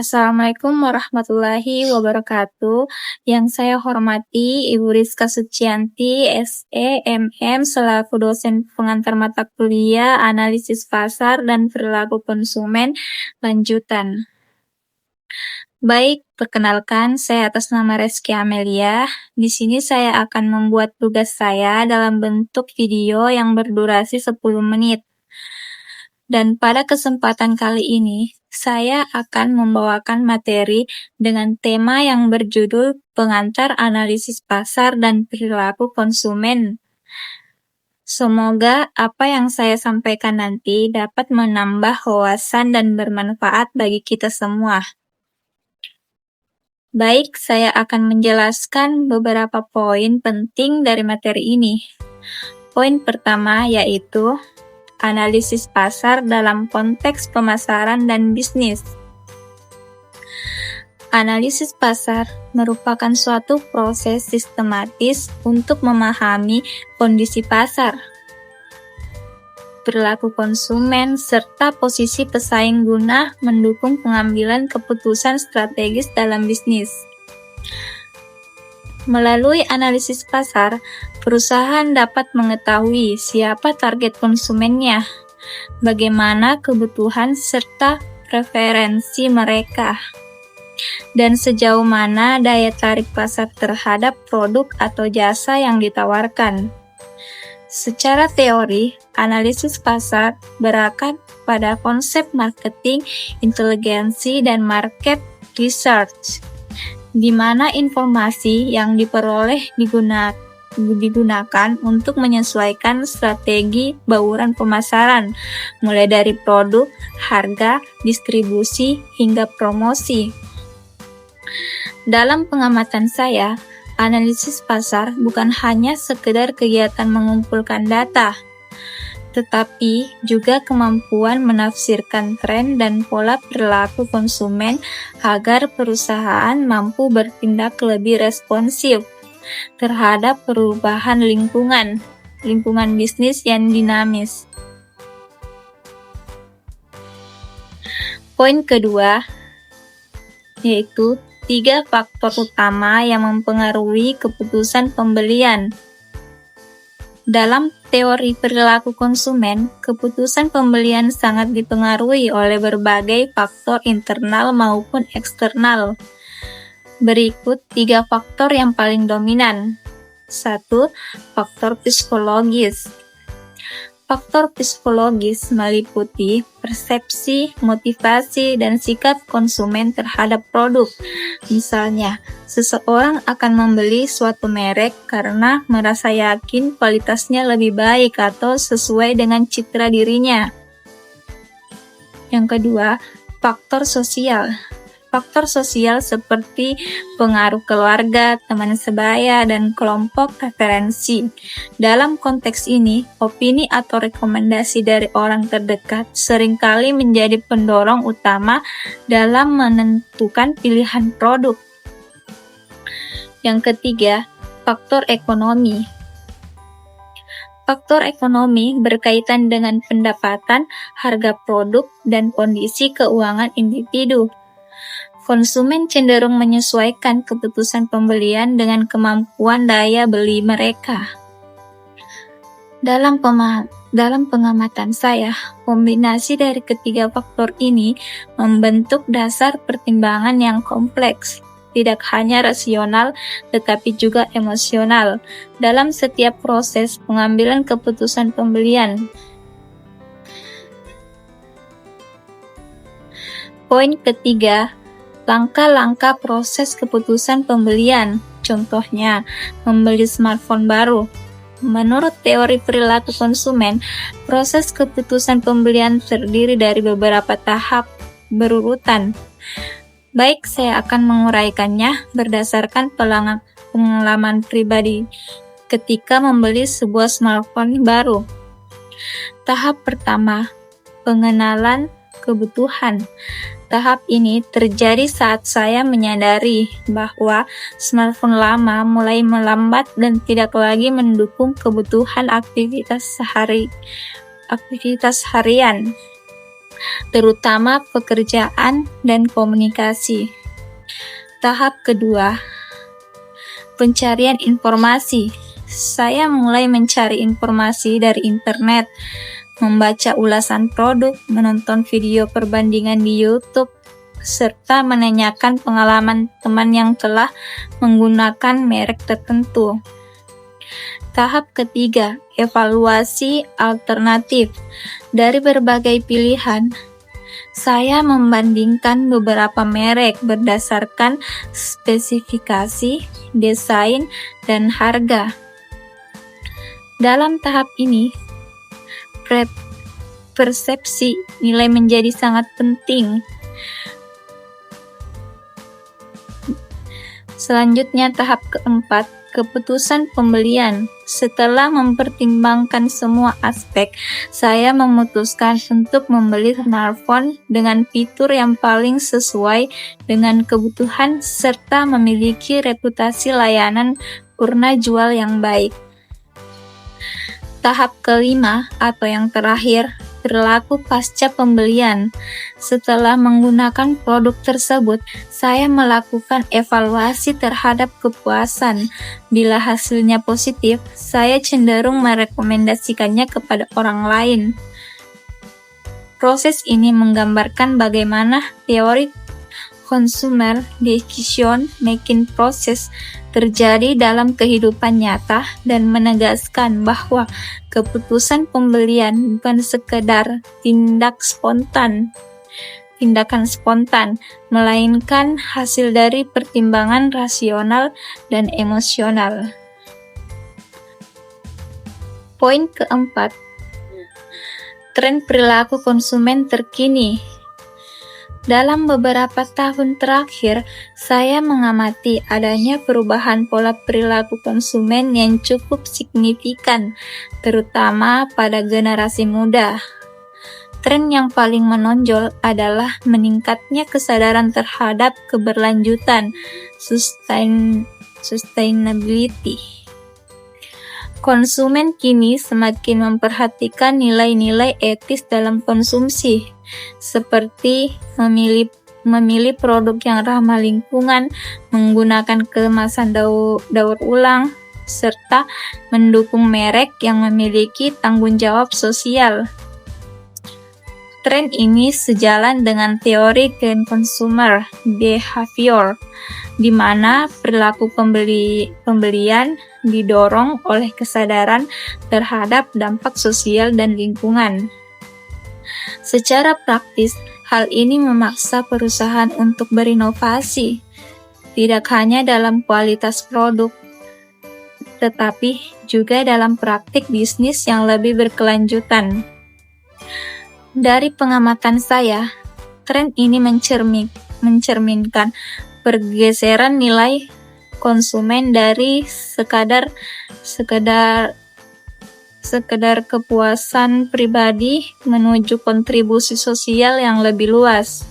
Assalamualaikum warahmatullahi wabarakatuh. Yang saya hormati Ibu Rizka Sucianti, SE, MM, selaku dosen pengantar mata kuliah Analisis Pasar dan Perilaku Konsumen lanjutan. Baik, perkenalkan saya atas nama Reski Amelia. Di sini saya akan membuat tugas saya dalam bentuk video yang berdurasi 10 menit. Dan pada kesempatan kali ini, saya akan membawakan materi dengan tema yang berjudul Pengantar Analisis Pasar dan Perilaku Konsumen. Semoga apa yang saya sampaikan nanti dapat menambah wawasan dan bermanfaat bagi kita semua. Baik, saya akan menjelaskan beberapa poin penting dari materi ini. Poin pertama yaitu analisis pasar dalam konteks pemasaran dan bisnis. Analisis pasar merupakan suatu proses sistematis untuk memahami kondisi pasar, perilaku konsumen, serta posisi pesaing guna mendukung pengambilan keputusan strategis dalam bisnis. Melalui analisis pasar, perusahaan dapat mengetahui siapa target konsumennya, bagaimana kebutuhan serta preferensi mereka, dan sejauh mana daya tarik pasar terhadap produk atau jasa yang ditawarkan. Secara teori, analisis pasar berakar pada konsep marketing, inteligensi, dan market research, di mana informasi yang diperoleh digunakan untuk menyesuaikan strategi bauran pemasaran, mulai dari produk, harga, distribusi, hingga promosi. Dalam pengamatan saya, analisis pasar bukan hanya sekedar kegiatan mengumpulkan data, tetapi juga kemampuan menafsirkan tren dan pola perilaku konsumen agar perusahaan mampu bertindak lebih responsif terhadap perubahan lingkungan bisnis yang dinamis. Poin kedua yaitu 3 faktor utama yang mempengaruhi keputusan pembelian. Dalam teori perilaku konsumen, keputusan pembelian sangat dipengaruhi oleh berbagai faktor internal maupun eksternal. Berikut 3 faktor yang paling dominan. 1. Faktor psikologis. Faktor psikologis meliputi persepsi, motivasi, dan sikap konsumen terhadap produk. Misalnya, seseorang akan membeli suatu merek karena merasa yakin kualitasnya lebih baik atau sesuai dengan citra dirinya. Yang kedua, faktor sosial. Faktor sosial seperti pengaruh keluarga, teman sebaya, dan kelompok referensi. Dalam konteks ini, opini atau rekomendasi dari orang terdekat seringkali menjadi pendorong utama dalam menentukan pilihan produk. Yang ketiga, faktor ekonomi. Faktor ekonomi berkaitan dengan pendapatan, harga produk, dan kondisi keuangan individu. Konsumen cenderung menyesuaikan keputusan pembelian dengan kemampuan daya beli mereka. Dalam pengamatan saya, kombinasi dari ketiga faktor ini membentuk dasar pertimbangan yang kompleks, tidak hanya rasional tetapi juga emosional dalam setiap proses pengambilan keputusan pembelian. Poin ketiga, langkah-langkah proses keputusan pembelian. Contohnya, membeli smartphone baru. Menurut teori perilaku konsumen, proses keputusan pembelian terdiri dari beberapa tahap berurutan. Baik, saya akan menguraikannya berdasarkan pengalaman pribadi ketika membeli sebuah smartphone baru. Tahap pertama, pengenalan kebutuhan. Tahap ini terjadi saat saya menyadari bahwa smartphone lama mulai melambat dan tidak lagi mendukung kebutuhan aktivitas harian. terutama pekerjaan dan komunikasi. Tahap kedua, pencarian informasi. Saya mulai mencari informasi dari internet, membaca ulasan produk, menonton video perbandingan di YouTube, serta menanyakan pengalaman teman yang telah menggunakan merek tertentu. Tahap ketiga, evaluasi alternatif. Dari berbagai pilihan, saya membandingkan beberapa merek berdasarkan spesifikasi, desain, dan harga. Dalam tahap ini, persepsi nilai menjadi sangat penting. Selanjutnya tahap keempat, keputusan pembelian. Setelah mempertimbangkan semua aspek, saya memutuskan untuk membeli smartphone dengan fitur yang paling sesuai dengan kebutuhan serta memiliki reputasi layanan purna jual yang baik. Tahap kelima atau yang terakhir, perilaku pasca pembelian. Setelah menggunakan produk tersebut, saya melakukan evaluasi terhadap kepuasan. Bila hasilnya positif, saya cenderung merekomendasikannya kepada orang lain. Proses ini menggambarkan bagaimana teori consumer decision making process terjadi dalam kehidupan nyata dan menegaskan bahwa keputusan pembelian bukan sekedar tindakan spontan, melainkan hasil dari pertimbangan rasional dan emosional. Poin keempat, tren perilaku konsumen terkini. Dalam beberapa tahun terakhir, saya mengamati adanya perubahan pola perilaku konsumen yang cukup signifikan, terutama pada generasi muda. Tren yang paling menonjol adalah meningkatnya kesadaran terhadap keberlanjutan, sustainability. Konsumen kini semakin memperhatikan nilai-nilai etis dalam konsumsi, seperti memilih produk yang ramah lingkungan, menggunakan kemasan daur ulang, serta mendukung merek yang memiliki tanggung jawab sosial. Tren ini sejalan dengan teori Green Consumer Behavior, di mana perilaku pembelian didorong oleh kesadaran terhadap dampak sosial dan lingkungan. Secara praktis, hal ini memaksa perusahaan untuk berinovasi, tidak hanya dalam kualitas produk, tetapi juga dalam praktik bisnis yang lebih berkelanjutan. Dari pengamatan saya, tren ini mencerminkan pergeseran nilai konsumen dari sekadar kepuasan pribadi menuju kontribusi sosial yang lebih luas.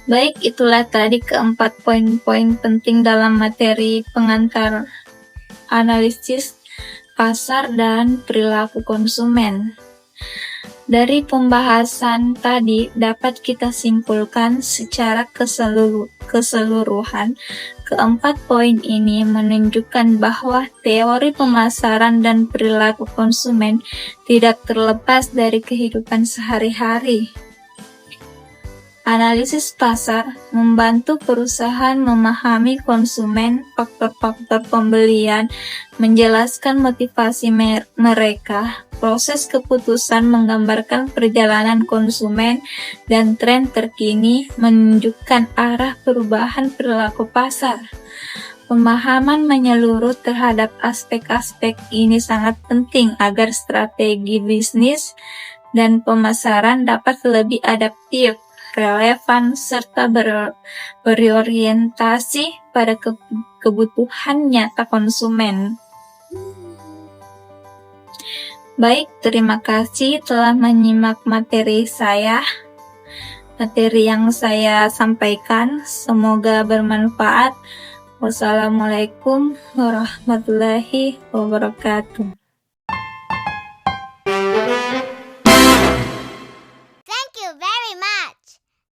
Baik, itulah tadi keempat poin-poin penting dalam materi pengantar analisis pasar dan perilaku konsumen. Dari pembahasan tadi dapat kita simpulkan secara keseluruhan, keempat poin ini menunjukkan bahwa teori pemasaran dan perilaku konsumen tidak terlepas dari kehidupan sehari-hari. Analisis pasar membantu perusahaan memahami konsumen, faktor-faktor pembelian, menjelaskan motivasi mereka, proses keputusan menggambarkan perjalanan konsumen, dan tren terkini menunjukkan arah perubahan perilaku pasar. Pemahaman menyeluruh terhadap aspek-aspek ini sangat penting agar strategi bisnis dan pemasaran dapat lebih adaptif, relevan, serta berorientasi pada kebutuhan nyata konsumen. Baik, terima kasih telah menyimak materi yang saya sampaikan. Semoga bermanfaat. Wassalamualaikum warahmatullahi wabarakatuh.